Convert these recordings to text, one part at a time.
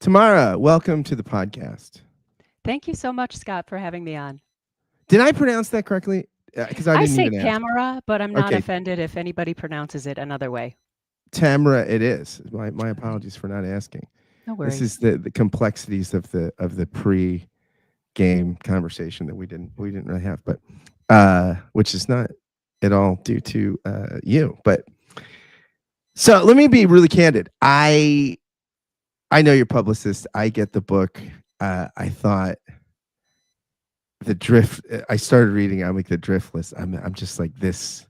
Tamara, welcome to the podcast. Thank you so much, Scott, for having me on. Did I pronounce that correctly? Because I I didn't say even ask. Tamara, but I'm not Okay, offended if anybody pronounces it another way. Tamara, it is. My Okay, apologies for not asking. no This is worries. the complexities of the pre-game conversation that we didn't really have, but which is not at all due to you. But so let me be really candid. I know your publicist. I get the book. I thought the drift. I started reading. I'm like the Driftless. I'm just like this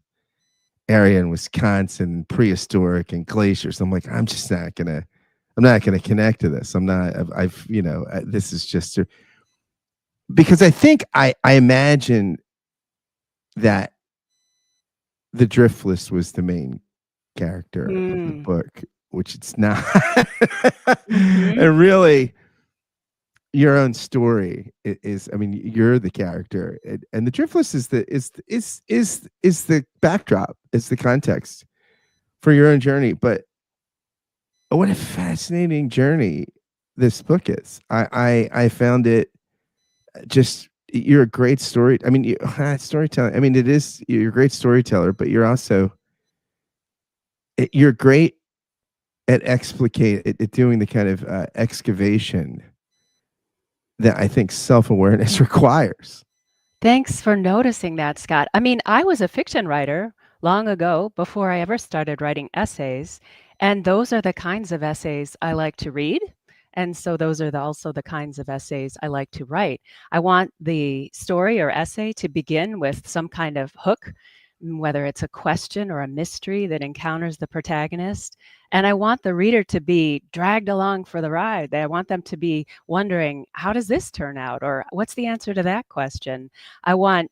area in Wisconsin, prehistoric and glaciers. I'm like, I'm not gonna connect to this. I'm not. I've this is just because I think I imagine that the Driftless was the main character of the Mm. book, which it's not. Hmm. And really, your own story is. I mean, you're the character, and the Driftless is the backdrop, is the context for your own journey. But what a fascinating journey this book is. I found it just you're a great story. I mean, storytelling. I mean, you're a great storyteller, but you're great at doing the kind of excavation that I think self awareness requires. Thanks for noticing that, Scott. I mean, I was a fiction writer long ago before I ever started writing essays, and those are the kinds of essays I like to read. And so those are also the kinds of essays I like to write. I want the story or essay to begin with some kind of hook, whether it's a question or a mystery that encounters the protagonist. And I want the reader to be dragged along for the ride. I want them to be wondering, how does this turn out? Or what's the answer to that question? I want,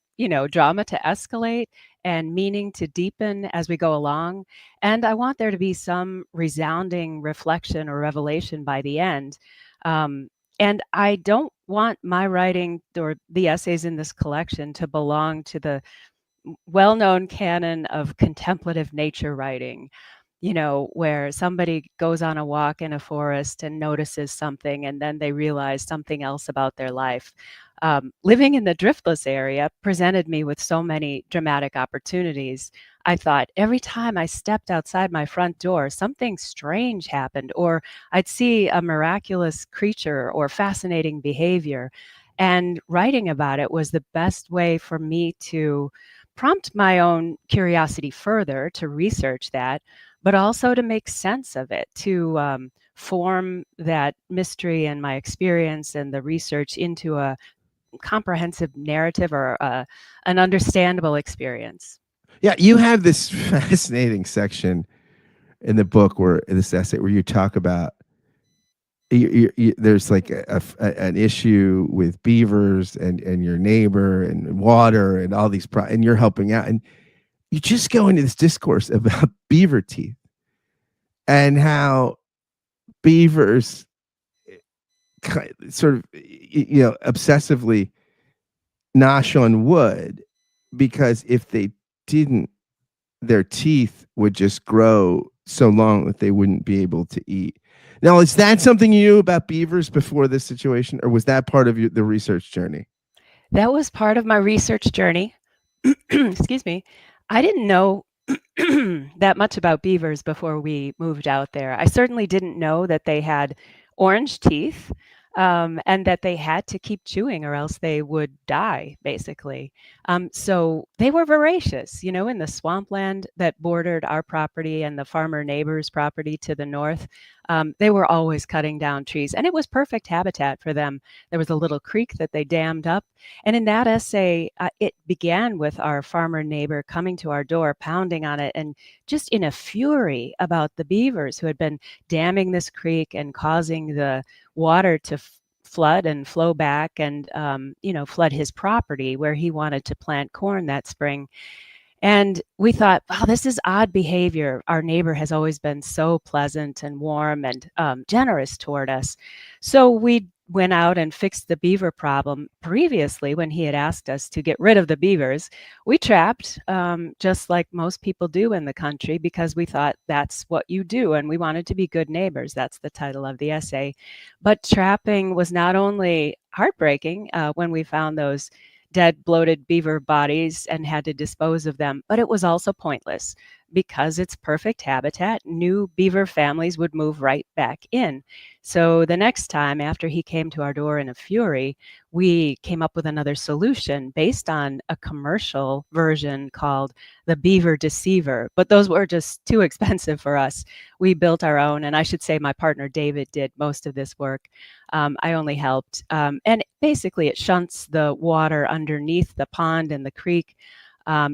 drama to escalate and meaning to deepen as we go along. And I want there to be some resounding reflection or revelation by the end. Um, and I don't want my writing or the essays in this collection to belong to the well-known canon of contemplative nature writing, where somebody goes on a walk in a forest and notices something, and then they realize something else about their life. Living in the Driftless area presented me with so many dramatic opportunities. I thought every time I stepped outside my front door, something strange happened, or I'd see a miraculous creature or fascinating behavior. And writing about it was the best way for me to prompt my own curiosity further, to research that, but also to make sense of it, to form that mystery and my experience and the research into a comprehensive narrative or an understandable experience. Yeah, you have this fascinating section in the book where this essay where you talk about there's like an issue with beavers and your neighbor and water and all these and you're helping out, and you just go into this discourse about beaver teeth and how beavers sort of obsessively nosh on wood because if they didn't, their teeth would just grow so long that they wouldn't be able to eat. Now, is that something you knew about beavers before this situation, or was that part of the research journey? That was part of my research journey. Excuse me. I didn't know that much about beavers before we moved out there. I certainly didn't know that they had orange teeth, and that they had to keep chewing or else they would die, basically. So they were voracious, in the swampland that bordered our property and the farmer neighbor's property to the north. They were always cutting down trees, and it was perfect habitat for them. There was a little creek that they dammed up. And in that essay, it began with our farmer neighbor coming to our door, pounding on it, and just in a fury about the beavers who had been damming this creek and causing the water to flood and flow back and, flood his property where he wanted to plant corn that spring. And we thought, wow, this is odd behavior. Our neighbor has always been so pleasant and warm and generous toward us. So we went out and fixed the beaver problem previously when he had asked us to get rid of the beavers. We trapped, just like most people do in the country, because we thought that's what you do, and we wanted to be good neighbors. That's the title of the essay. But trapping was not only heartbreaking when we found those dead, bloated beaver bodies and had to dispose of them, but it was also pointless because it's perfect habitat. New beaver families would move right back in. So the next time after he came to our door in a fury, we came up with another solution based on a commercial version called the Beaver Deceiver. But those were just too expensive for us. We built our own, and I should say my partner David did most of this work. I only helped. And basically, it shunts the water underneath the pond and the creek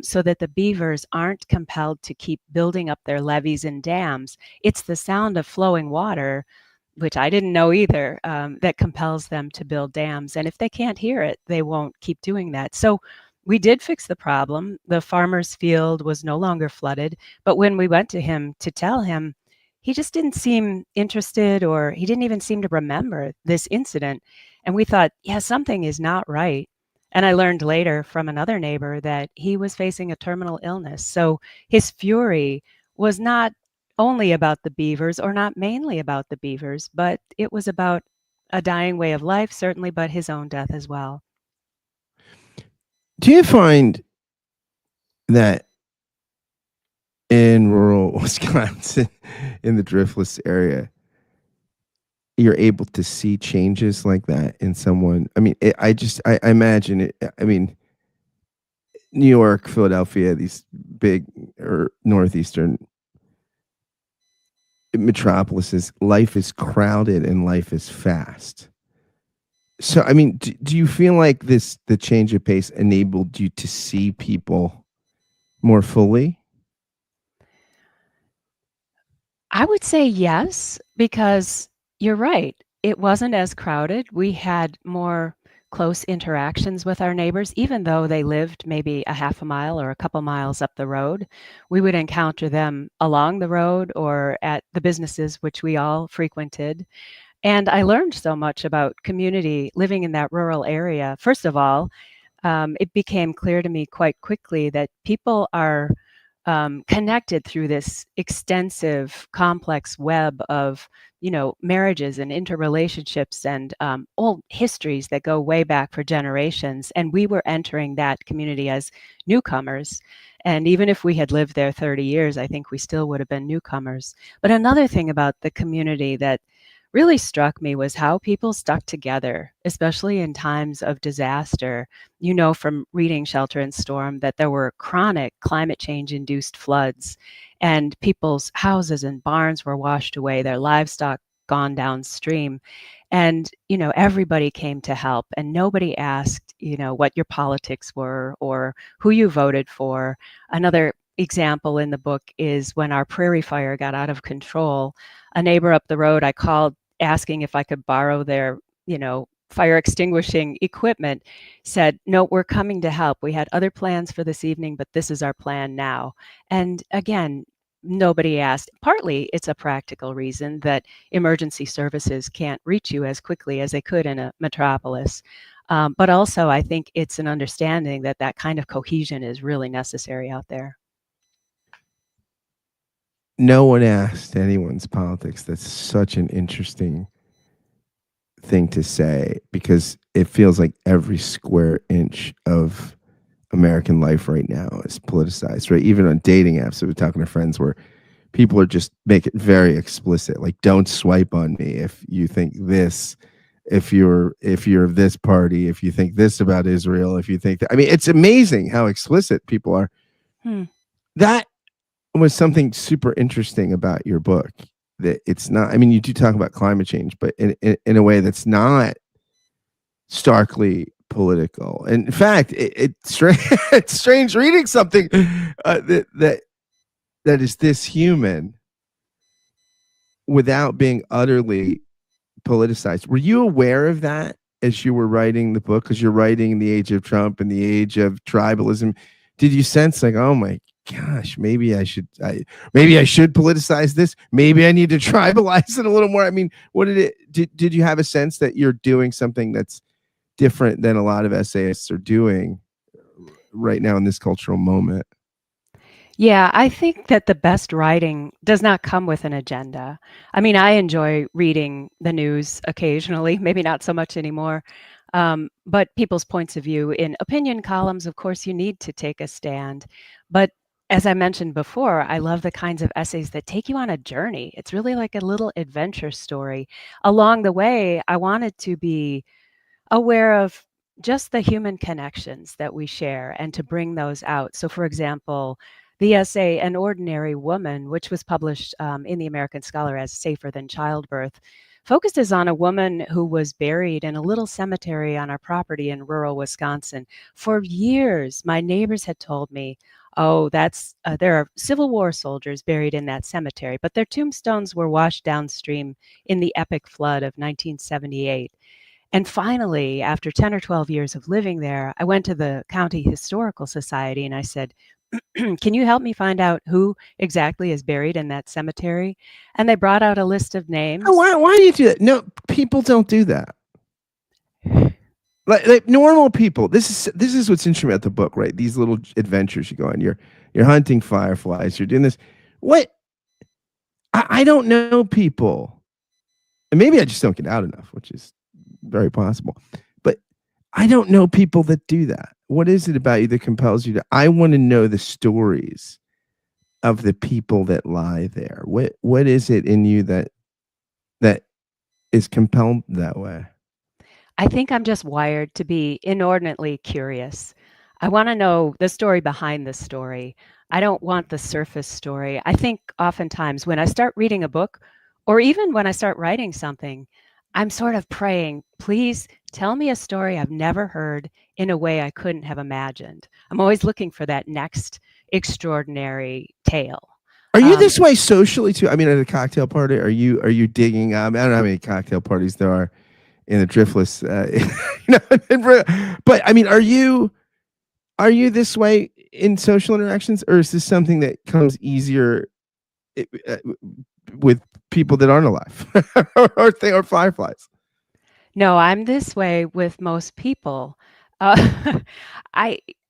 so that the beavers aren't compelled to keep building up their levees and dams. It's the sound of flowing water, which I didn't know either, that compels them to build dams. And if they can't hear it, they won't keep doing that. So we did fix the problem. The farmer's field was no longer flooded. But when we went to him to tell him, he just didn't seem interested, or he didn't even seem to remember this incident. And we thought, yeah, something is not right. And I learned later from another neighbor that he was facing a terminal illness. So his fury was not only about the beavers, or not mainly about the beavers, but it was about a dying way of life, certainly, but his own death as well. Do you find that in rural Wisconsin, in the Driftless area, you're able to see changes like that in someone? I mean, I imagine it. I mean, New York, Philadelphia, these big or northeastern metropolises, life is crowded and life is fast. So, I mean, do you feel like the change of pace enabled you to see people more fully? I would say yes, because you're right. It wasn't as crowded. We had more close interactions with our neighbors, even though they lived maybe a half a mile or a couple miles up the road. We would encounter them along the road or at the businesses which we all frequented. And I learned so much about community living in that rural area. First of all, it became clear to me quite quickly that people are connected through this extensive, complex web of, marriages and interrelationships and old histories that go way back for generations. And we were entering that community as newcomers. And even if we had lived there 30 years, I think we still would have been newcomers. But another thing about the community that really struck me was how people stuck together, especially in times of disaster. You know from reading Shelter and Storm that there were chronic climate change induced floods, and people's houses and barns were washed away, their livestock gone downstream. And, everybody came to help, and nobody asked, what your politics were or who you voted for. Another example in the book is when our prairie fire got out of control. A neighbor up the road, I called asking if I could borrow their, fire extinguishing equipment, said, "No, we're coming to help. We had other plans for this evening, but this is our plan now." And again, nobody asked. Partly it's a practical reason that emergency services can't reach you as quickly as they could in a metropolis. But also, I think it's an understanding that that kind of cohesion is really necessary out there. No one asked anyone's politics. That's such an interesting thing to say because it feels like every square inch of American life right now is politicized, right? Even on dating apps, so we're talking to friends where people are just make it very explicit, like don't swipe on me if you think this, if you're of this party, if you think this about Israel, if you think that. I mean, it's amazing how explicit people are. Hmm. That was something super interesting about your book. That it's not. I mean, you do talk about climate change, but in a way that's not starkly political. And in fact, it's strange. It's strange reading something that is this human without being utterly politicized. Were you aware of that as you were writing the book? Because you're writing in the age of Trump and the age of tribalism. Did you sense like, oh my, gosh, maybe I should politicize this. Maybe I need to tribalize it a little more. I mean, what did you have a sense that you're doing something that's different than a lot of essayists are doing right now in this cultural moment? Yeah, I think that the best writing does not come with an agenda. I mean, I enjoy reading the news occasionally, maybe not so much anymore. But people's points of view in opinion columns, of course, you need to take a stand. But as I mentioned before, I love the kinds of essays that take you on a journey. It's really like a little adventure story. Along the way, I wanted to be aware of just the human connections that we share and to bring those out. So, for example, the essay An Ordinary Woman, which was published in the American Scholar as Safer Than Childbirth, focuses on a woman who was buried in a little cemetery on our property in rural Wisconsin. For years, my neighbors had told me, oh, there are Civil War soldiers buried in that cemetery, but their tombstones were washed downstream in the epic flood of 1978. And finally, after 10 or 12 years of living there, I went to the County Historical Society and I said, can you help me find out who exactly is buried in that cemetery? And they brought out a list of names. Why do you do that? No, people don't do that. Like normal people. This is what's interesting about the book, right? These little adventures you go on. You're hunting fireflies. You're doing this. What? I don't know people, and maybe I just don't get out enough, which is very possible. But I don't know people that do that. What is it about you that compels you to? I want to know the stories of the people that lie there. What is it in you that is compelled that way? I think I'm just wired to be inordinately curious. I want to know the story behind the story. I don't want the surface story. I think oftentimes when I start reading a book, or even when I start writing something, I'm sort of praying, please tell me a story I've never heard in a way I couldn't have imagined. I'm always looking for that next extraordinary tale. Are you this way socially too? I mean, at a cocktail party, are you digging? I don't know how many cocktail parties there are in the Driftless, but I mean, are you this way in social interactions, or is this something that comes easier with people that aren't alive or fireflies? No, I'm this way with most people. Uh,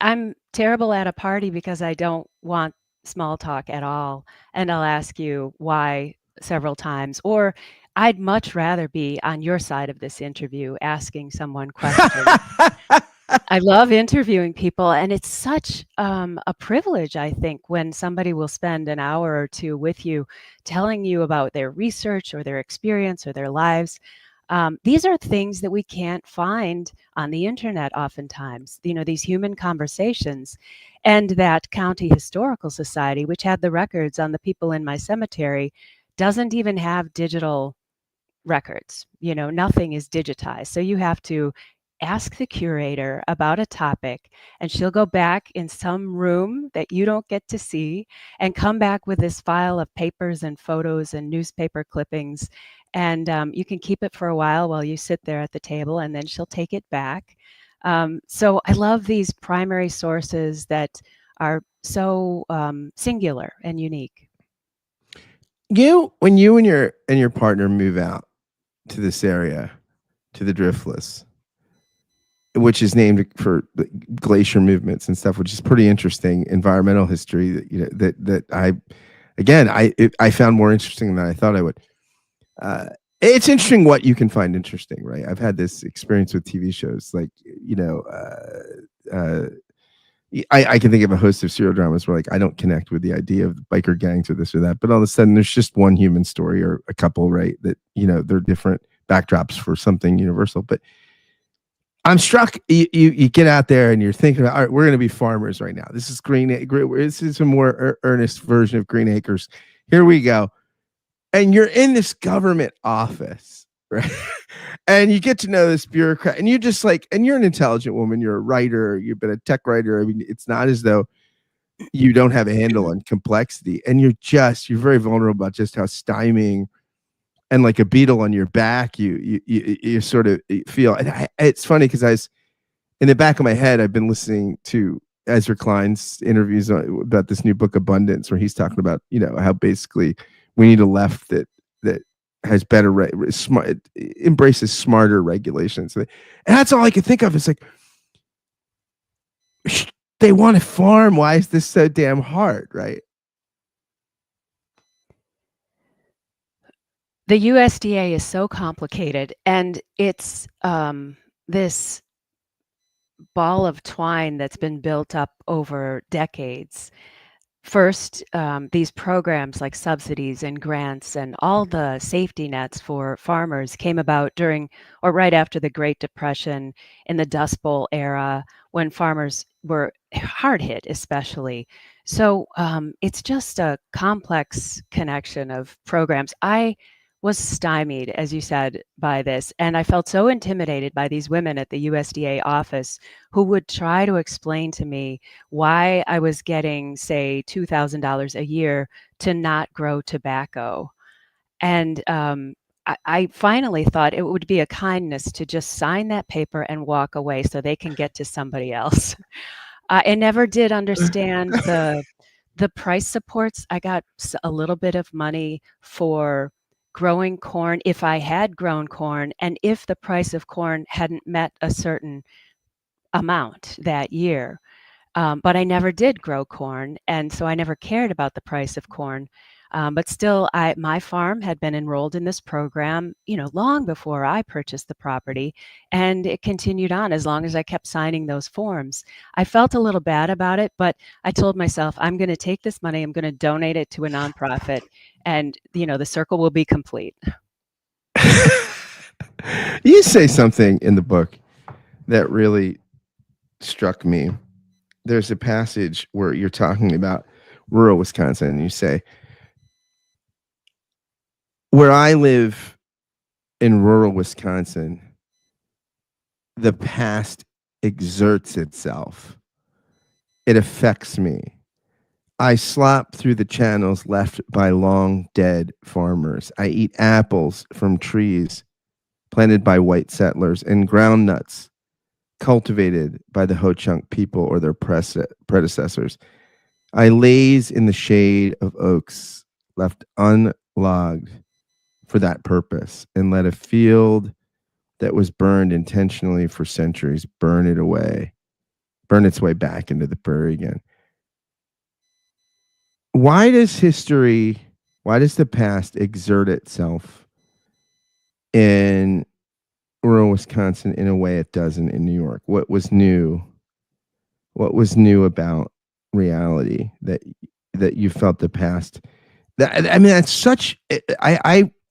I'm terrible at a party because I don't want small talk at all, and I'll ask you why several times, or I'd much rather be on your side of this interview asking someone questions. I love interviewing people, and it's such a privilege, I think, when somebody will spend an hour or two with you telling you about their research or their experience or their lives. These are things that we can't find on the internet oftentimes, these human conversations. And that County Historical Society, which had the records on the people in my cemetery, doesn't even have digital records. Nothing is digitized. So you have to ask the curator about a topic, and she'll go back in some room that you don't get to see and come back with this file of papers and photos and newspaper clippings. And you can keep it for a while you sit there at the table, and then she'll take it back. So I love these primary sources that are so singular and unique. When you and your partner move out to this area, to the Driftless, which is named for glacier movements and stuff, which is pretty interesting environmental history that I found more interesting than I thought I would. It's interesting what you can find interesting, right? I've had this experience with TV shows, like I can think of a host of serial dramas where, like, I don't connect with the idea of biker gangs or this or that, but all of a sudden there's just one human story or a couple, right? That they're different backdrops for something universal. But I'm struck. You get out there and you're thinking about, all right, we're going to be farmers right now. This is This is a more earnest version of Green Acres. Here we go. And you're in this government office, right? And you get to know this bureaucrat, and and you're an intelligent woman. You're a writer. You've been a tech writer. I mean, it's not as though you don't have a handle on complexity, and you're very vulnerable about just how stymieing and like a beetle on your back you sort of feel. And it's funny because in the back of my head, I've been listening to Ezra Klein's interviews about this new book Abundance, where he's talking about how basically we need a left that has better smart embraces smarter regulations, and that's all I could think of. It's like they want to farm. Why is this so damn hard, right? The USDA is so complicated, and it's this ball of twine that's been built up over decades. First, these programs like subsidies and grants and all the safety nets for farmers came about during or right after the Great Depression in the Dust Bowl era, when farmers were hard hit, especially. So it's just a complex connection of programs. I was stymied, as you said, by this, and I felt so intimidated by these women at the USDA office who would try to explain to me why I was getting, say, $2,000 a year to not grow tobacco. And I finally thought it would be a kindness to just sign that paper and walk away so they can get to somebody else. I never did understand the price supports. I got a little bit of money for growing corn if I had grown corn, and if the price of corn hadn't met a certain amount that year. But I never did grow corn, and so I never cared about the price of corn. But still, my farm had been enrolled in this program, long before I purchased the property, and it continued on as long as I kept signing those forms. I felt a little bad about it, but I told myself, I'm going to take this money, I'm going to donate it to a nonprofit, and the circle will be complete. You say something in the book that really struck me. There's a passage where you're talking about rural Wisconsin, and you say, where I live in rural Wisconsin, the past exerts itself. It affects me. I slop through the channels left by long dead farmers. I eat apples from trees planted by white settlers and ground nuts cultivated by the Ho-Chunk people or their predecessors. I laze in the shade of oaks left unlogged for that purpose, and let a field that was burned intentionally for centuries burn its way back into the prairie again. Why does the past exert itself in rural Wisconsin in a way it doesn't in New York? What was new? What was new about reality that you felt the past? That's such.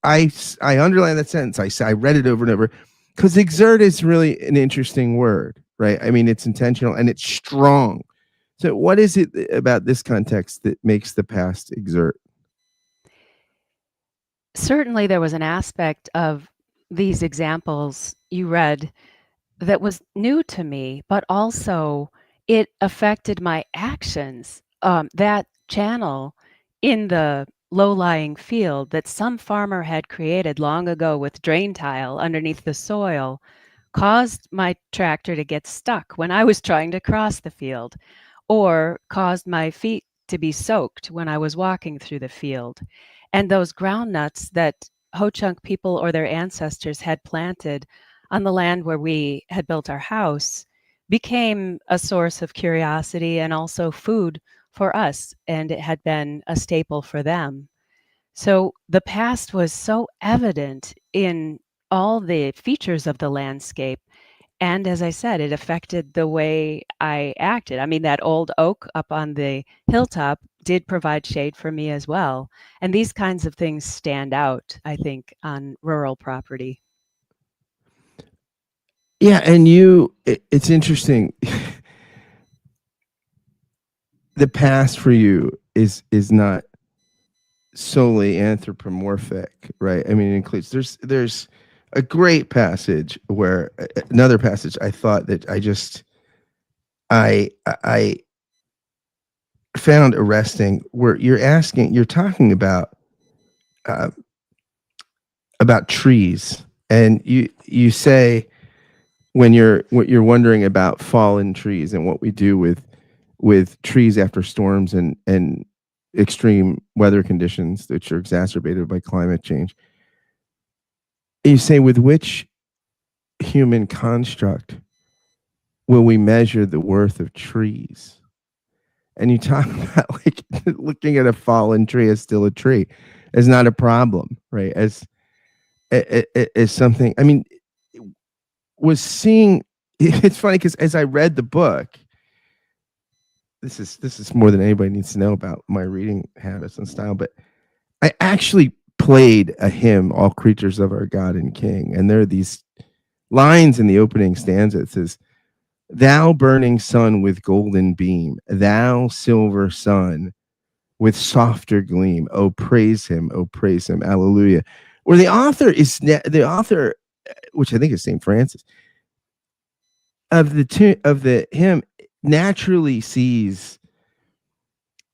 I underline that sentence. I read it over and over because exert is really an interesting word, right? I mean, it's intentional and it's strong. So, what is it about this context that makes the past exert? Certainly, there was an aspect of these examples you read that was new to me, but also it affected my actions. That channel in the low-lying field that some farmer had created long ago with drain tile underneath the soil caused my tractor to get stuck when I was trying to cross the field, or caused my feet to be soaked when I was walking through the field. And those ground nuts that Ho-Chunk people or their ancestors had planted on the land where we had built our house became a source of curiosity and also food for us, and it had been a staple for them. So the past was so evident in all the features of the landscape. And as I said, it affected the way I acted. I mean, that old oak up on the hilltop did provide shade for me as well. And these kinds of things stand out, I think, on rural property. Yeah, and it's interesting. The past for you is not solely anthropomorphic, right? I mean, it includes there's a great passage where another passage I thought that I found arresting, where you're talking uh, about trees, and you say when you're wondering about fallen trees and what we do with with trees after storms and extreme weather conditions which are exacerbated by climate change. You say, with which human construct will we measure the worth of trees? And you talk about like looking at a fallen tree as still a tree is not a problem, right? As something. I mean, was seeing. It's funny because as I read the book, this is more than anybody needs to know about my reading habits and style, but I actually played a hymn, "All Creatures of Our God and King," and there are these lines in the opening stanza. It says, "Thou burning sun with golden beam, thou silver sun with softer gleam. Oh, praise him! Oh, praise him! Alleluia!" Where the author, which I think is Saint Francis, of the hymn, naturally sees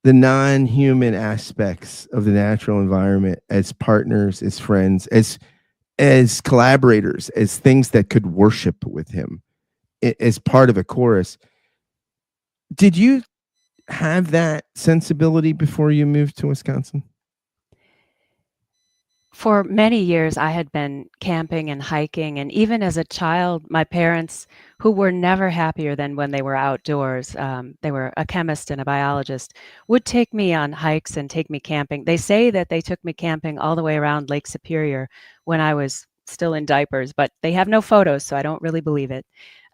the non-human aspects of the natural environment as partners, as friends, as collaborators, as things that could worship with him as part of a chorus. Did you have that sensibility before you moved to Wisconsin? For many years, I had been camping and hiking, and even as a child, my parents, who were never happier than when they were outdoors, they were a chemist and a biologist, would take me on hikes and take me camping. They say that they took me camping all the way around Lake Superior when I was still in diapers, but they have no photos, so I don't really believe it.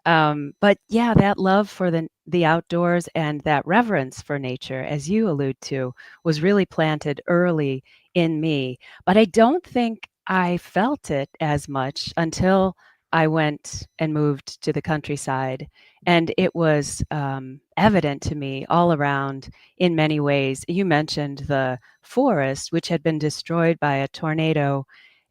But yeah, that love for the outdoors and that reverence for nature, as you allude to, was really planted early in me. But I don't think I felt it as much until I went and moved to the countryside. And it was evident to me all around in many ways. You mentioned the forest, which had been destroyed by a tornado,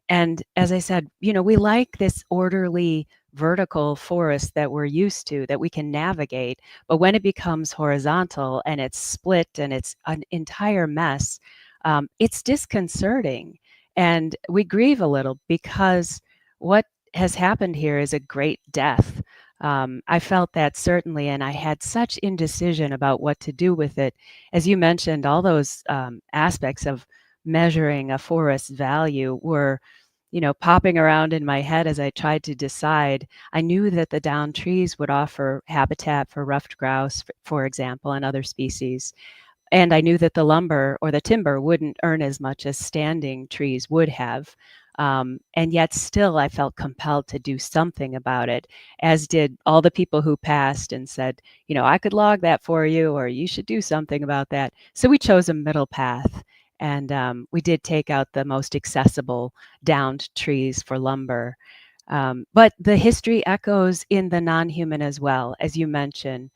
and as I said, we like this orderly vertical forest that we're used to, that we can navigate. But when it becomes horizontal and it's split and it's an entire mess, it's disconcerting. And we grieve a little because what has happened here is a great death. I felt that certainly, and I had such indecision about what to do with it. As you mentioned, all those aspects of measuring a forest's value were popping around in my head as I tried to decide. I knew that the downed trees would offer habitat for ruffed grouse, for example, and other species. And I knew that the lumber or the timber wouldn't earn as much as standing trees would have. And yet still I felt compelled to do something about it, as did all the people who passed and said, I could log that for you, or you should do something about that. So we chose a middle path. And we did take out the most accessible downed trees for lumber. But the history echoes in the non-human as well, as you mentioned.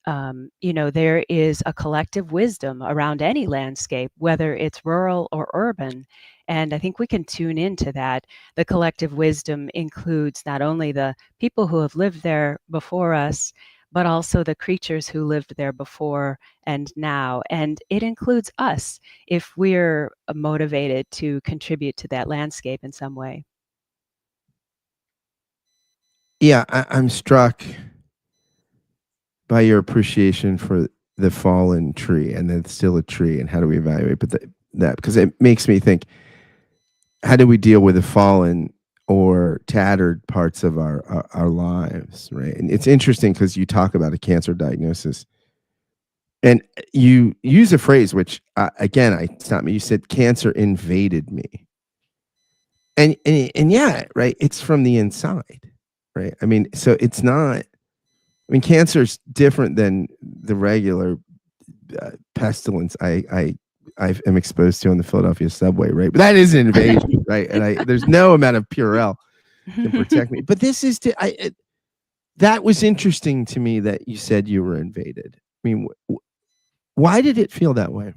There is a collective wisdom around any landscape, whether it's rural or urban. And I think we can tune into that. The collective wisdom includes not only the people who have lived there before us, but also the creatures who lived there before and now. And it includes us if we're motivated to contribute to that landscape in some way. Yeah, I'm struck by your appreciation for the fallen tree and that it's still a tree, and how do we evaluate that, because it makes me think, how do we deal with the fallen or tattered parts of our lives, right? And it's interesting because you talk about a cancer diagnosis and you use a phrase which again, I stopped me. You said cancer invaded me, and yeah, right, it's from the inside, right? I mean, so it's not, I mean, cancer is different than the regular pestilence I am exposed to on the Philadelphia subway, right? But that is an invasion, right? And there's no amount of Purell can protect me. But this is that was interesting to me that you said you were invaded. I mean, why did it feel that way?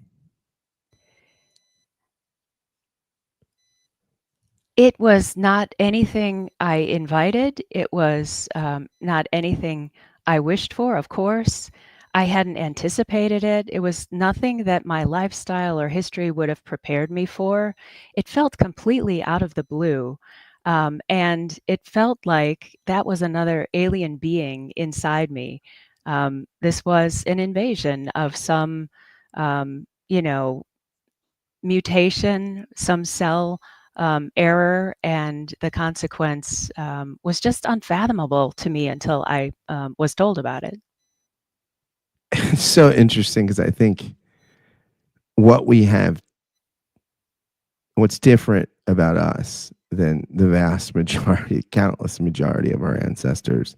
It was not anything I invited. It was not anything I wished for, of course. I hadn't anticipated it. It was nothing that my lifestyle or history would have prepared me for. It felt completely out of the blue. And it felt like that was another alien being inside me. This was an invasion of some, you know, mutation, some cell error, and the consequence was just unfathomable to me until I was told about it. It's so interesting because I think what we have, what's different about us than the vast majority, countless majority of our ancestors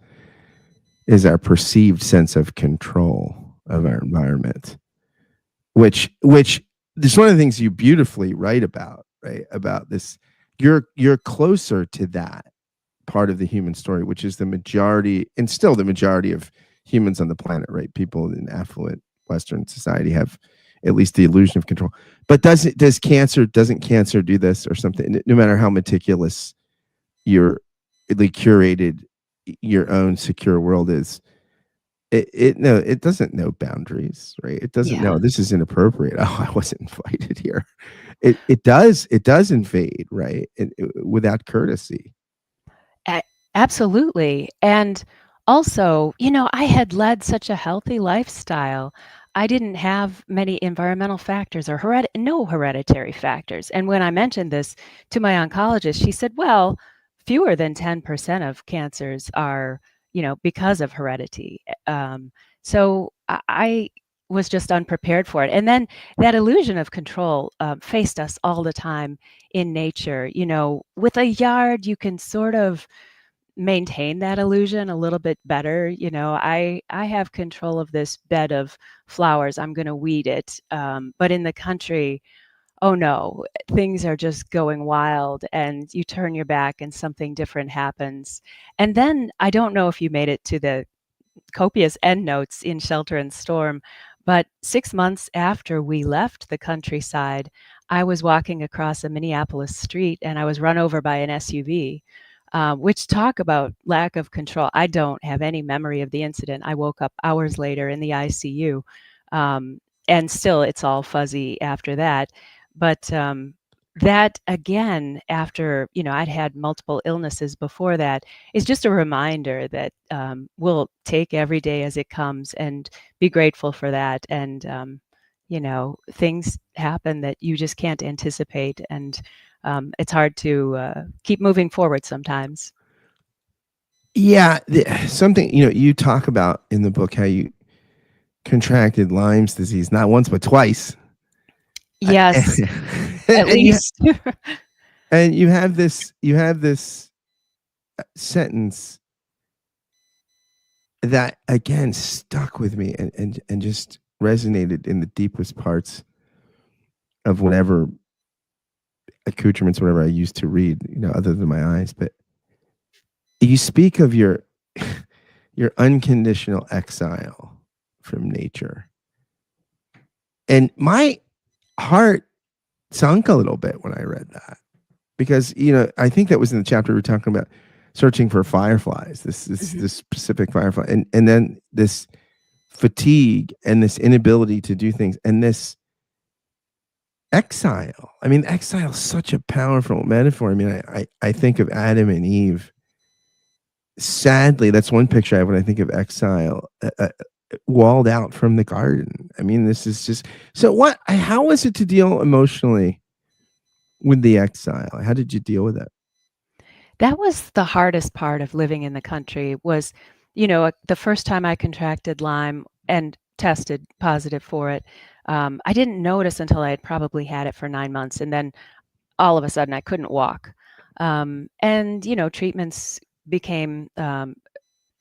is our perceived sense of control of our environment, which is one of the things you beautifully write about, right? About this, you're closer to that part of the human story, which is the majority and still the majority of humans on the planet, right? People in affluent Western society have at least the illusion of control. But doesn't cancer do this or something? No matter how meticulous your like curated your own secure world is, it doesn't know boundaries, right? It doesn't Yeah. know this is inappropriate. Oh, I wasn't invited here. It does invade, right? Without courtesy. A Absolutely, and also, I had led such a healthy lifestyle. I didn't have many environmental factors or no hereditary factors, and when I mentioned this to my oncologist, she said, "Well, fewer than 10% of cancers are, because of heredity." So I was just unprepared for it, and then that illusion of control, faced us all the time in nature. With a yard, you can sort of maintain that illusion a little bit better. I have control of this bed of flowers. I'm going to weed it. But in the country, oh no, things are just going wild, and you turn your back and something different happens. And then I don't know if you made it to the copious endnotes in Shelter and Storm, but 6 months after we left the countryside, I was walking across a Minneapolis street and I was run over by an SUV, which talk about lack of control. I don't have any memory of the incident. I woke up hours later in the ICU, um, and still it's all fuzzy after that. But that again, after I'd had multiple illnesses before that, is just a reminder that we'll take every day as it comes and be grateful for that. And things happen that you just can't anticipate, and it's hard to keep moving forward sometimes. Yeah, something you talk about in the book how you contracted Lyme's disease not once but twice. Yes, at and you least. and you have this sentence that again stuck with me and just resonated in the deepest parts of whatever accoutrements, whatever I used to read, other than my eyes. But you speak of your your unconditional exile from nature. And my heart sunk a little bit when I read that because I think that was in the chapter we were talking about searching for fireflies, Mhm. this specific firefly, and then this fatigue and this inability to do things and this exile. I mean, exile is such a powerful metaphor. I mean, I think of Adam and Eve. Sadly, that's one picture I have when I think of exile. Walled out from the garden. I mean, this is just so. What? How was it to deal emotionally with the exile? How did you deal with it? That was the hardest part of living in the country was, the first time I contracted Lyme and tested positive for it, I didn't notice until I had probably had it for 9 months, and then all of a sudden I couldn't walk. And, became,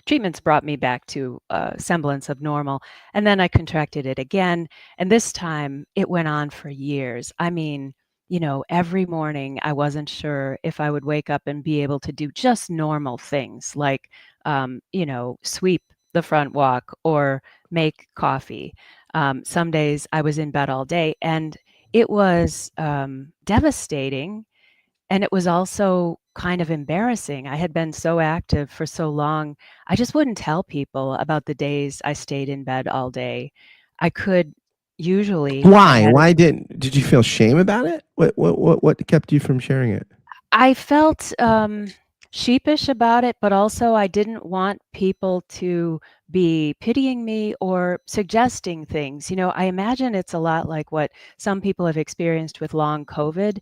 treatments brought me back to a semblance of normal, and then I contracted it again, and this time it went on for years. I mean, every morning I wasn't sure if I would wake up and be able to do just normal things like, sweep the front walk or make coffee. Some days I was in bed all day, and it was devastating, and it was also kind of embarrassing. I had been so active for so long. I just wouldn't tell people about the days I stayed in bed all day. I could usually, if I Why? had a Why did you feel shame about it? What kept you from sharing it? I felt, sheepish about it, but also I didn't want people to be pitying me or suggesting things. I imagine it's a lot like what some people have experienced with long COVID,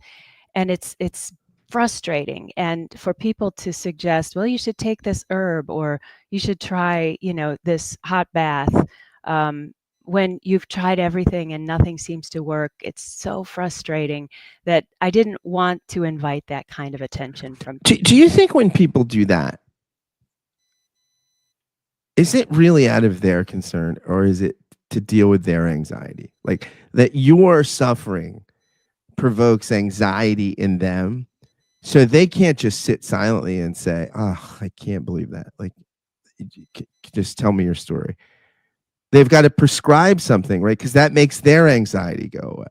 and it's frustrating. And for people to suggest, well, you should take this herb, or you should try, this hot bath, um, when you've tried everything and nothing seems to work, it's so frustrating that I didn't want to invite that kind of attention from Do people. you think when people do that, is it really out of their concern, or is it to deal with their anxiety? Like that your suffering provokes anxiety in them, so they can't just sit silently and say, "Oh, I can't believe that." Like, just tell me your story. They've got to prescribe something, right? Because that makes their anxiety go away.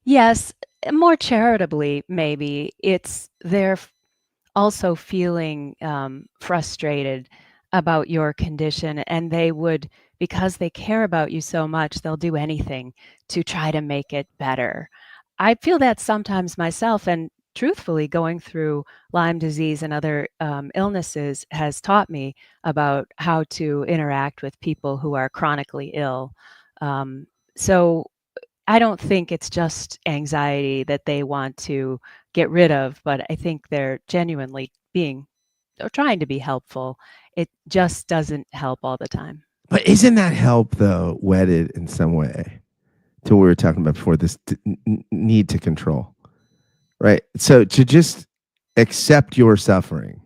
Yes, more charitably, maybe it's their also feeling frustrated about your condition, and they would, because they care about you so much, they'll do anything to try to make it better. I feel that sometimes myself, and truthfully, going through Lyme disease and other illnesses has taught me about how to interact with people who are chronically ill. So I don't think it's just anxiety that they want to get rid of, but I think they're genuinely being or trying to be helpful. It just doesn't help all the time. But isn't that help though wedded in some way to what we were talking about before? This need to control, right? So to just accept your suffering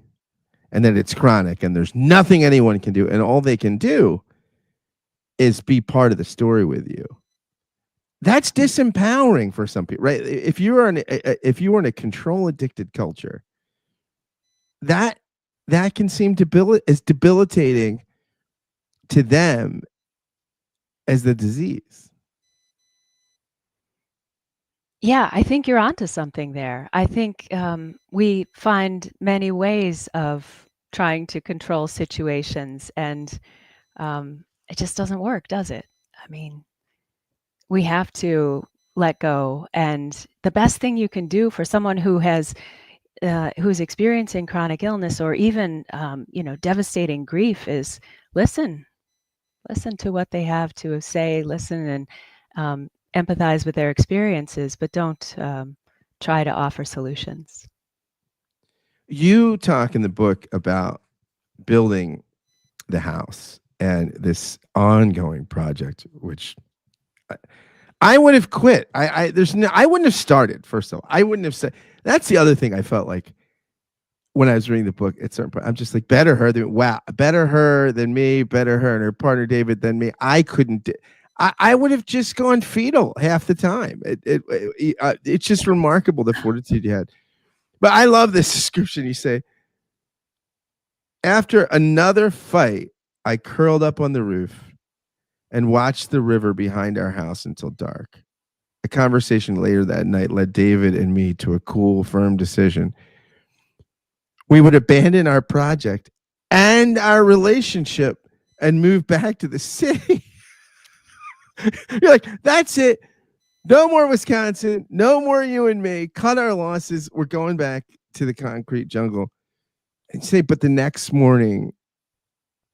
and that it's chronic and there's nothing anyone can do, and all they can do is be part of the story with you. That's disempowering for some people, right? If you are in a control addicted culture, that can seem as debilitating to them as the disease. Yeah, I think you're onto something there. I think we find many ways of trying to control situations, and it just doesn't work, does it? I mean, we have to let go. And the best thing you can do for someone who's experiencing chronic illness, or even devastating grief, is listen. Listen to what they have to say. Listen and empathize with their experiences, but don't try to offer solutions. You talk in the book about building the house and this ongoing project, which I would have quit. I wouldn't have started. First of all, I wouldn't have said. That's the other thing I felt like when I was reading the book. At certain point, I'm just like, better her than better her than me, better her and her partner David than me. I couldn't. I would have just gone fetal half the time. It's just remarkable the fortitude you had. But I love this description. You say, after another fight, I curled up on the roof and watched the river behind our house until dark. A conversation later that night led David and me to a cool, firm decision. We would abandon our project and our relationship and move back to the city. You're like, that's it. No more Wisconsin. No more you and me. Cut our losses. We're going back to the concrete jungle. And say, but the next morning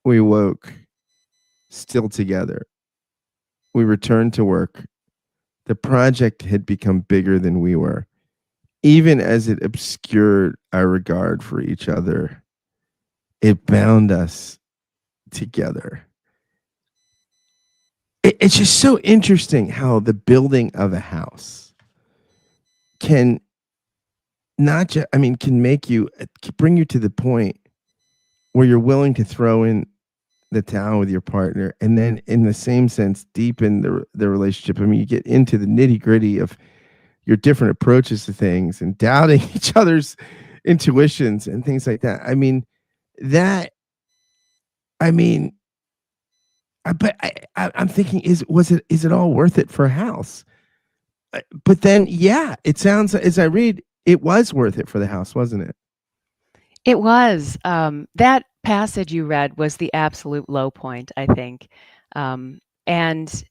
we woke still together. We returned to work. The project had become bigger than we were, even as it obscured our regard for each other. It bound us together. It's just so interesting how the building of a house can not just, can make you, can bring you to the point where you're willing to throw in the towel with your partner, and then in the same sense deepen the relationship. You get into the nitty gritty of your different approaches to things and doubting each other's intuitions and things like that. That I mean I'm thinking, is it all worth it for a house? But then, yeah, it sounds, as I read, it was worth it for the house, wasn't it? It was. That passage you read was the absolute low point, I think. And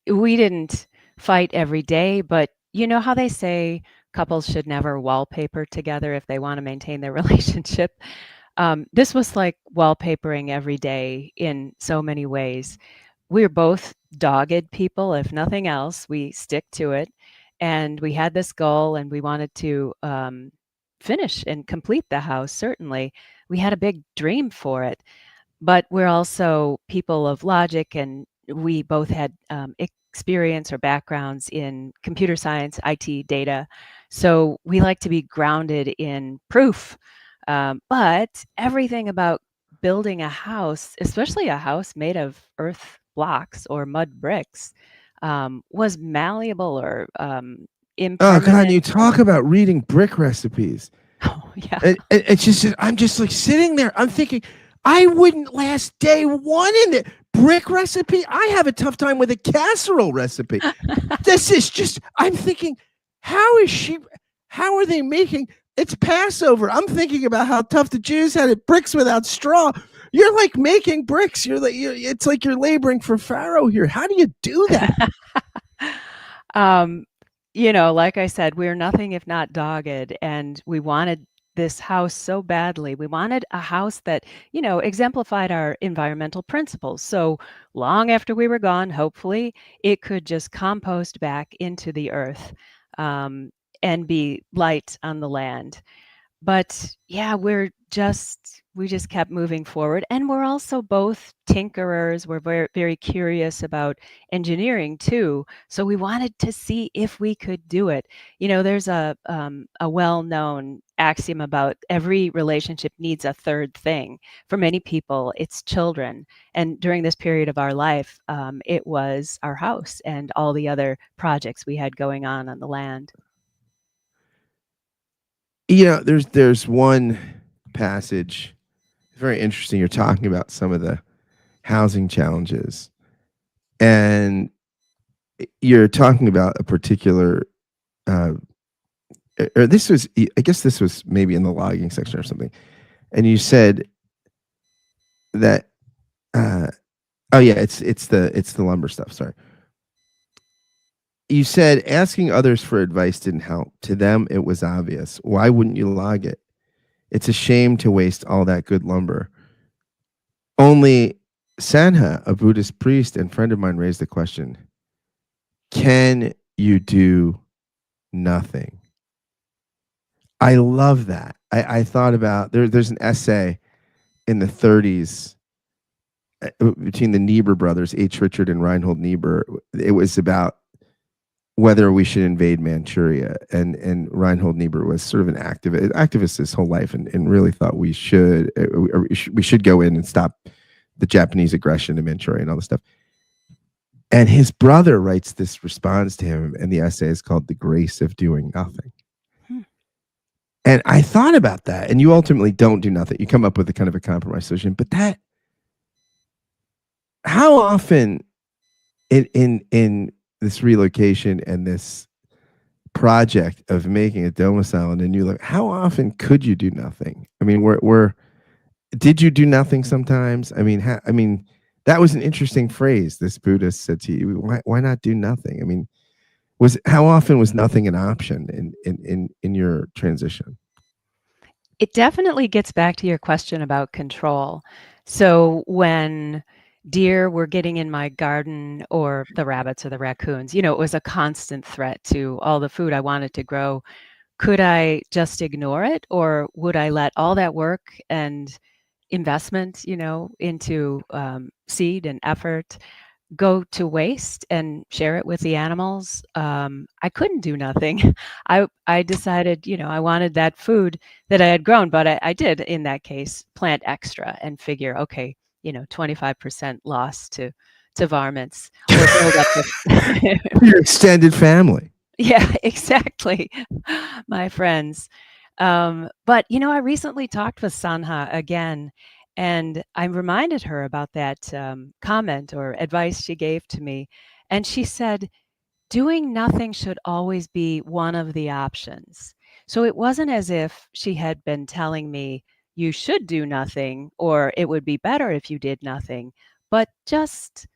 we didn't fight every day, but you know how they say couples should never wallpaper together if they want to maintain their relationship. This was like wallpapering every day in so many ways. We're both dogged people, if nothing else. We stick to it. And we had this goal and we wanted to finish and complete the house, certainly. We had a big dream for it, but we're also people of logic, and we both had experience or backgrounds in computer science, IT, data. So we like to be grounded in proof. But everything about building a house, especially a house made of earth blocks or mud bricks, was malleable or Oh God, you impermanent. talk about reading brick recipes. Oh, yeah. It's just I'm just like sitting there. I'm thinking I wouldn't last day one in the brick recipe. I have a tough time with a casserole recipe. This is just I'm thinking, how is she? How are they making? It's Passover. I'm thinking about how tough the Jews had it, bricks without straw. You're like making bricks. It's like you're laboring for Pharaoh here. How do you do that? Um, like I said, we're nothing if not dogged, and we wanted this house so badly. We wanted a house that, exemplified our environmental principles. So long after we were gone, hopefully, it could just compost back into the earth, um, and be light on the land. But yeah, we just kept moving forward, and we're also both tinkerers. We're very, very curious about engineering too. So we wanted to see if we could do it. There's a well-known axiom about every relationship needs a third thing. For many people, it's children. And during this period of our life, it was our house and all the other projects we had going on the land. There's one passage very interesting. You're talking about some of the housing challenges, and you're talking about a particular. Uh, or this was, I guess, this was maybe in the logging section or something, and you said that. Oh yeah, it's the lumber stuff. Sorry. You said asking others for advice didn't help. To them, it was obvious. Why wouldn't you log it? It's a shame to waste all that good lumber. Only Sanha, a Buddhist priest and friend of mine, raised the question: can you do nothing? I love that. I thought about there's an essay in the 30s between the Niebuhr brothers, H. Richard and Reinhold Niebuhr. It was about whether we should invade Manchuria. And Reinhold Niebuhr was sort of an activist his whole life, and really thought we should go in and stop the Japanese aggression in Manchuria and all this stuff. And his brother writes this response to him, and the essay is called "The Grace of Doing Nothing." Hmm. And I thought about that, and you ultimately don't do nothing. You come up with a kind of a compromise solution, but how often in this relocation and this project of making a domicile in a new life, how often could you do nothing? I mean, did you do nothing sometimes? I mean, that was an interesting phrase this Buddhist said to you. Why not do nothing? I mean, how often was nothing an option in your transition? It definitely gets back to your question about control. So when deer were getting in my garden, or the rabbits or the raccoons, it was a constant threat to all the food I wanted to grow. Could I just ignore it, or would I let all that work and investment, into seed and effort go to waste and share it with the animals? I couldn't do nothing. I decided, I wanted that food that I had grown, but I did in that case plant extra and figure, okay, 25% loss to varmints, or build up this. Your extended family. Yeah, exactly. My friends. But I recently talked with Sanha again, and I reminded her about that comment or advice she gave to me. And she said, doing nothing should always be one of the options. So it wasn't as if she had been telling me, you should do nothing, or it would be better if you did nothing, but just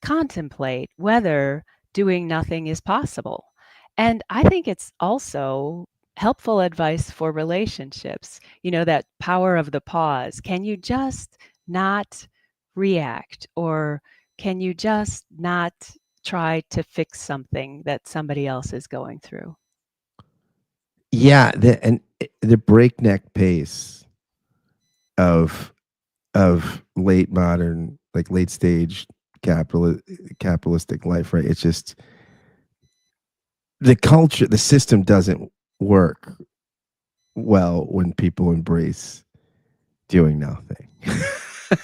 contemplate whether doing nothing is possible. And I think it's also helpful advice for relationships. That power of the pause. Can you just not react, or can you just not try to fix something that somebody else is going through? Yeah, the breakneck pace of late modern, like late stage capitalistic life, right? It's just the culture, the system doesn't work well when people embrace doing nothing.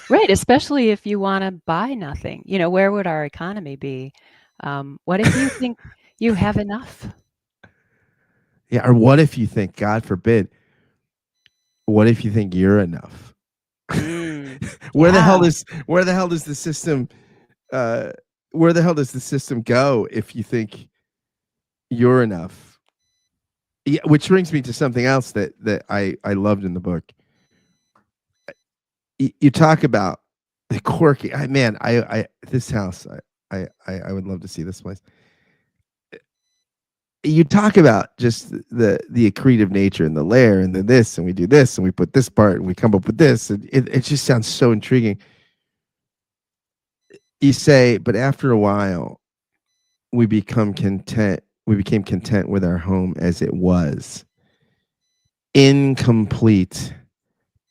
Right, especially if you wanna buy nothing. Where would our economy be? What if you think you have enough? Yeah, or what if you think, God forbid, what if you think you're enough? Mm, where the hell yeah. does where the hell does the system uh where the hell does the system go if you think you're enough? Yeah, which brings me to something else that I loved in the book. You talk about the quirky. Man, I this house. I would love to see this place. You talk about just the accretive nature and the layer and the this and we do this and we put this part and we come up with this and it just sounds so intriguing. You say, but after a while, we became content with our home as it was, incomplete,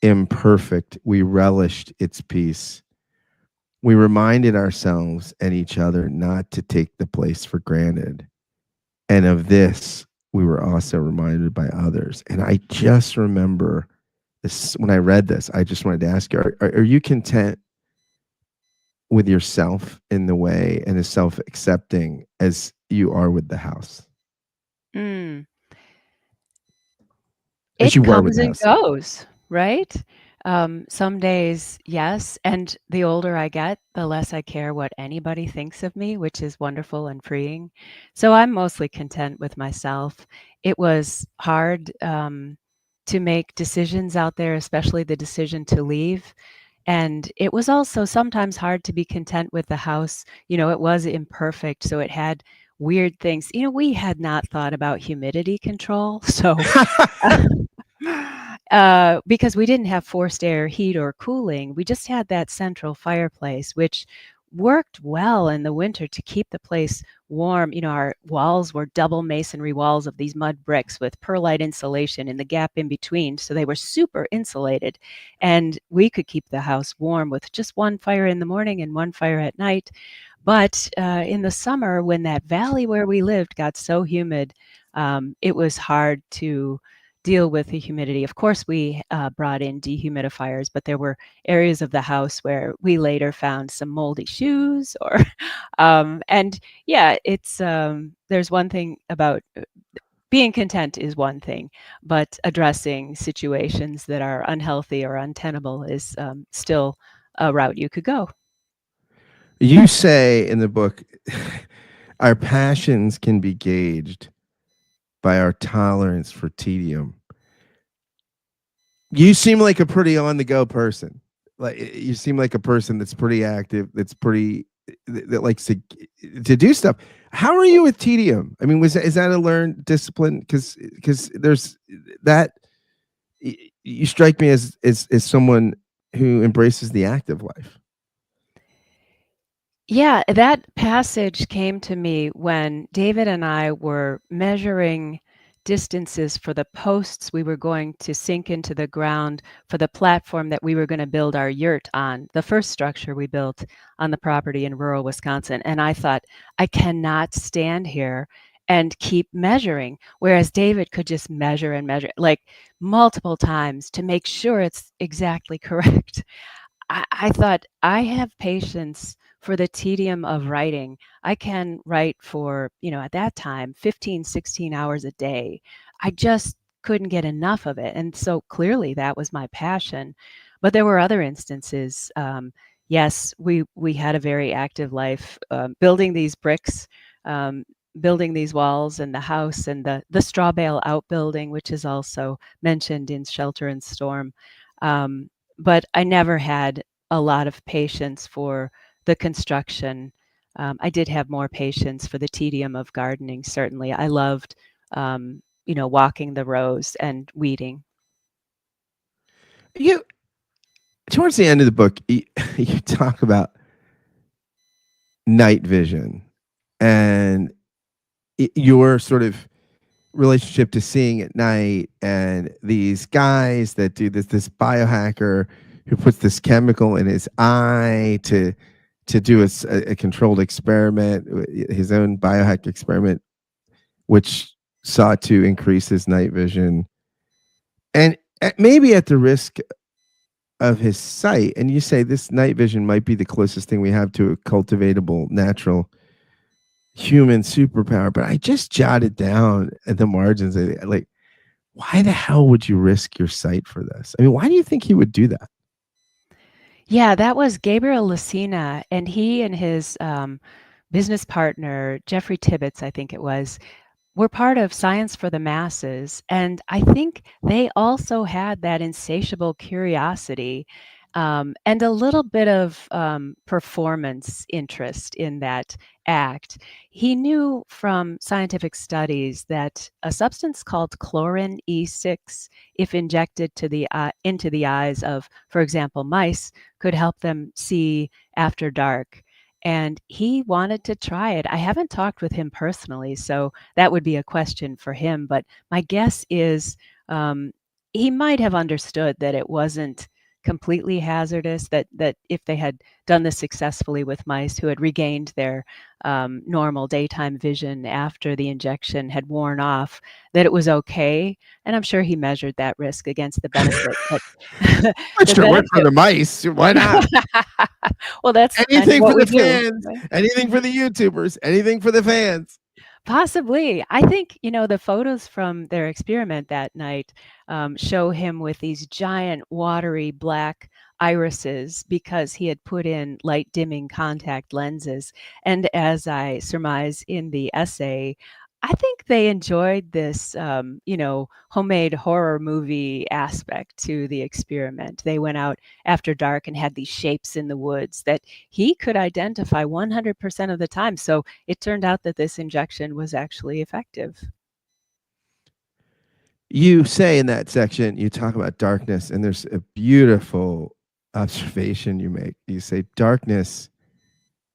imperfect. We relished its peace. We reminded ourselves and each other not to take the place for granted. And of this, we were also reminded by others. And I just remember this when I read this, I just wanted to ask you, are you content with yourself in the way and as self accepting as you are with the house, Mm. as It you were with comes the and house? goes, right? Some days, yes, and the older I get, the less I care what anybody thinks of me, which is wonderful and freeing. So I'm mostly content with myself. It was hard, to make decisions out there, especially the decision to leave, and it was also sometimes hard to be content with the house. It was imperfect, so it had weird things. We had not thought about humidity control, so because we didn't have forced air, heat, or cooling. We just had that central fireplace, which worked well in the winter to keep the place warm. Our walls were double masonry walls of these mud bricks with perlite insulation in the gap in between. So they were super insulated. And we could keep the house warm with just one fire in the morning and one fire at night. But in the summer, when that valley where we lived got so humid, it was hard to deal with the humidity. Of course, we brought in dehumidifiers, but there were areas of the house where we later found some moldy shoes, or and yeah, it's there's one thing about being content is one thing, but addressing situations that are unhealthy or untenable is still a route you could go. You say in the book, our passions can be gauged by our tolerance for tedium. You seem like a pretty on the go person. Like you seem like a person that's pretty active, that's pretty that likes to do stuff. How are you with tedium? I mean, is that a learned discipline? Because there's that you strike me as someone who embraces the active life. Yeah, that passage came to me when David and I were measuring distances for the posts we were going to sink into the ground for the platform that we were going to build our yurt on, the first structure we built on the property in rural Wisconsin. And I thought, I cannot stand here and keep measuring. Whereas David could just measure and measure, like multiple times, to make sure it's exactly correct. I thought, I have patience for the tedium of writing. I can write for, at that time, 15, 16 hours a day. I just couldn't get enough of it. And so clearly that was my passion. But there were other instances. Yes, we had a very active life, building these bricks, um, building these walls and the house, and the straw bale outbuilding, which is also mentioned in Shelter and Storm. Um, but I never had a lot of patience for the construction. I did have more patience for the tedium of gardening, certainly. I loved, walking the rows and weeding. You towards the end of the book, you talk about night vision and your sort of relationship to seeing at night, and these guys that do this biohacker who puts this chemical in his eye to do a controlled experiment, his own biohack experiment, which sought to increase his night vision, and maybe at the risk of his sight. And you say this night vision might be the closest thing we have to a cultivatable natural human superpower. But I just jotted down at the margins, like, why the hell would you risk your sight for this? I mean, why do you think he would do that? Yeah, that was Gabriel Lucena, and he and his business partner, Jeffrey Tibbetts, I think it was, were part of Science for the Masses. And I think they also had that insatiable curiosity and a little bit of performance interest in that act. He knew from scientific studies that a substance called chlorin E6, if injected into the eyes of, for example, mice, could help them see after dark. And he wanted to try it. I haven't talked with him personally, so that would be a question for him. But my guess is um, he might have understood that it wasn't completely hazardous, that if they had done this successfully with mice who had regained their normal daytime vision after the injection had worn off, that it was okay. And I'm sure he measured that risk against the benefit. But It the sure worked for benefit. the mice. Why not? Well, that's kind of Anything for what we the do, fans, right? anything for the YouTubers, anything for the fans. Possibly. I think, the photos from their experiment that night show him with these giant, watery black irises because he had put in light dimming contact lenses. And as I surmise in the essay, I think they enjoyed this, homemade horror movie aspect to the experiment. They went out after dark and had these shapes in the woods that he could identify 100% of the time. So it turned out that this injection was actually effective. You say in that section, you talk about darkness, and there's a beautiful observation you make. You say darkness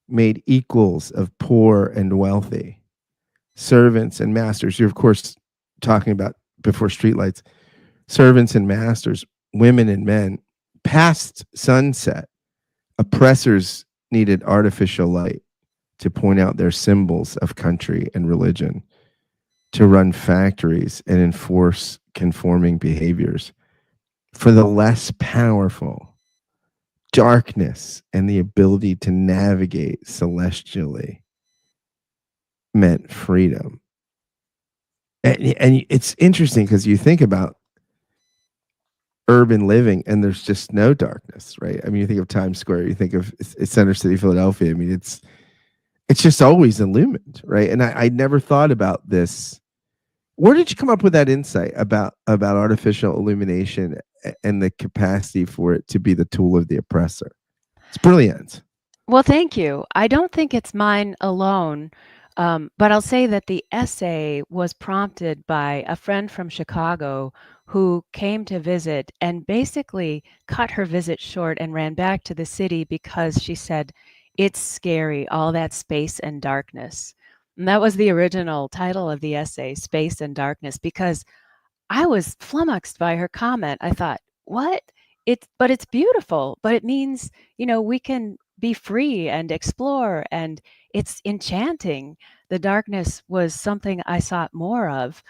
made equals of poor and wealthy, servants and masters. You're, of course, talking about before streetlights, servants and masters, women and men. Past sunset, oppressors needed artificial light to point out their symbols of country and religion, to run factories and enforce conforming behaviors. For the less powerful, darkness and the ability to navigate celestially meant freedom. And it's interesting because you think about urban living and there's just no darkness, right? I mean, you think of Times Square, you think of Center City, Philadelphia. I mean, it's just always illumined, right? And I never thought about this. Where did you come up with that insight about artificial illumination and the capacity for it to be the tool of the oppressor? It's brilliant. Well, thank you. I don't think it's mine alone, but I'll say that the essay was prompted by a friend from Chicago who came to visit and basically cut her visit short and ran back to the city because she said, "It's scary, all that space and darkness." And that was the original title of the essay, Space and Darkness, because I was flummoxed by her comment. I thought, "What? It's beautiful, but it means, we can be free and explore, and it's enchanting." The darkness was something I sought more of.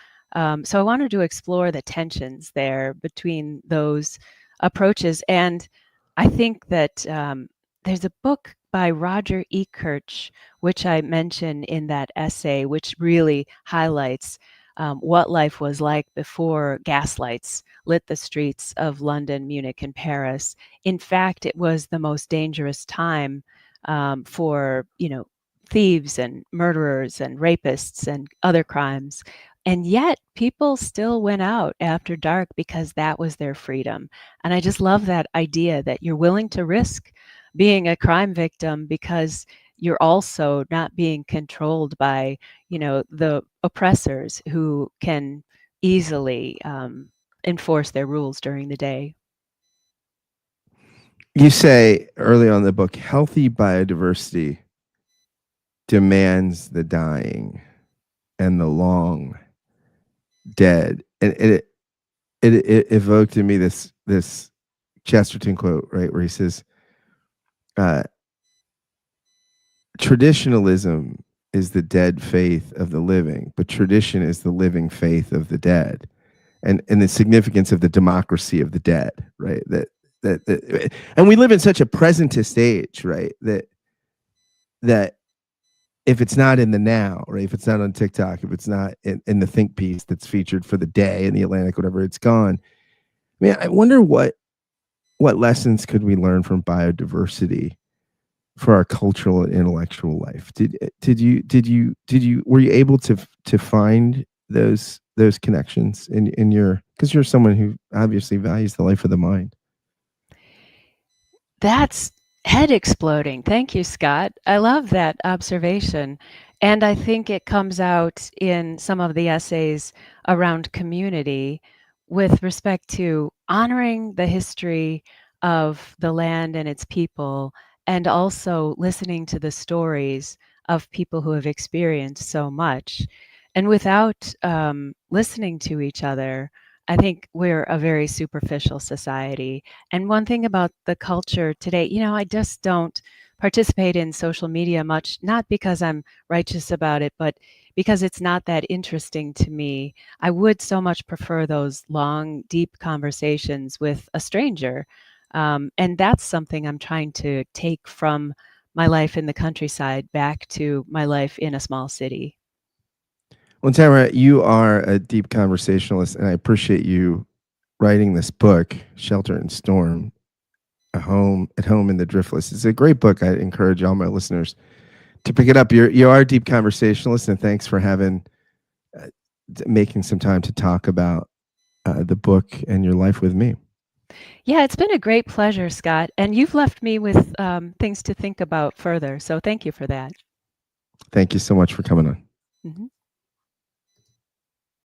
So I wanted to explore the tensions there between those approaches. And I think that there's a book by Roger E. Kirch, which I mention in that essay, which really highlights what life was like before gaslights lit the streets of London, Munich, and Paris. In fact, it was the most dangerous time for, thieves and murderers and rapists and other crimes. And yet people still went out after dark because that was their freedom. And I just love that idea that you're willing to risk being a crime victim because you're also not being controlled by, the oppressors who can easily enforce their rules during the day. You say early on in the book, healthy biodiversity demands the dying and the long dead. And it evoked in me this Chesterton quote, right, where he says, uh, traditionalism is the dead faith of the living, but tradition is the living faith of the dead. And the significance of the democracy of the dead, right? That and we live in such a presentist age, right? That if it's not in the now, right? If it's not on TikTok, if it's not in the think piece that's featured for the day in the Atlantic, whatever, it's gone. Man, I wonder what lessons could we learn from biodiversity for our cultural and intellectual life? Did you were you able to find those connections in your, because you're someone who obviously values the life of the mind? That's head exploding. Thank you, Scott. I love that observation. And I think it comes out in some of the essays around community with respect to honoring the history of the land and its people, and also listening to the stories of people who have experienced so much. And without listening to each other, I think we're a very superficial society. And one thing about the culture today, I just don't participate in social media much, not because I'm righteous about it, but because it's not that interesting to me. I would so much prefer those long, deep conversations with a stranger. And that's something I'm trying to take from my life in the countryside back to my life in a small city. Well, Tamara, you are a deep conversationalist, and I appreciate you writing this book, Shelter and Storm, a home at home in the Driftless. It's a great book. I encourage all my listeners to pick it up. You are a deep conversationalist, and thanks for uh, making some time to talk about the book and your life with me. Yeah, it's been a great pleasure, Scott. And you've left me with things to think about further. So thank you for that. Thank you so much for coming on. Mhm.